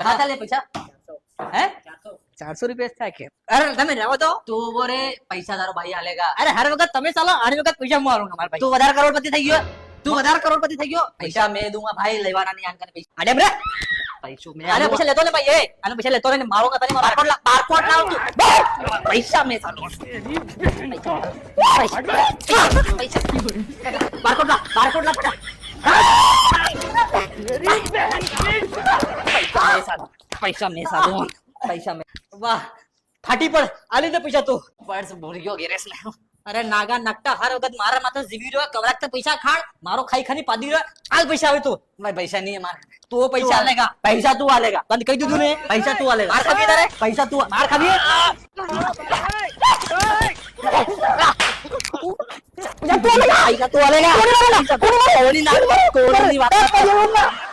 कहा था ले पैसा है 400 રૂપિયા થાય કે અરે તમે રહેવો તો तो वो रे पैसा तारो भाई आलेगा અરે હર વખત તમે ચાલો હર વખત પૈસા હું આલુંગા મારા ભાઈ तू વધારે કરોડપતિ થઈ ગયો તું વધારે કરોડપતિ થઈ ગયો પૈસા મેં दूंगा भाई લેવાના નહીં આનકને પૈસા અરે બ્રે પૈસા મેં આને પૈસા લેતો ને ભાઈ એ આને પૈસા લેતો ને મારો તને બારકોડ લાવ તું પૈસા મેં ચાલુ પૈસા બારકોડ લા પૈસા મેં સાદો પૈસા મેં વાહ ફાટી પડ આલી દે પૈસા તું પર્સ ભૂલી ગયો ગેરેસ લે અરે નાગા નકટા હર વખત મારા માથે જીવી રહ્યો કવરાક પૈસા ખાણ મારો ખાઈ ખાની પાડી રહ્યો આલ પૈસા આવે તું भाई पैसा नहीं है मार તો પૈસા આલેગા पैसा तू आलेगा તને કહી દીધું ને पैसा तू आलेगा માર ખાવી તારે पैसा तू मार खाबी તું આલેગા पैसा तू आलेगा कोणी ना कोणी बात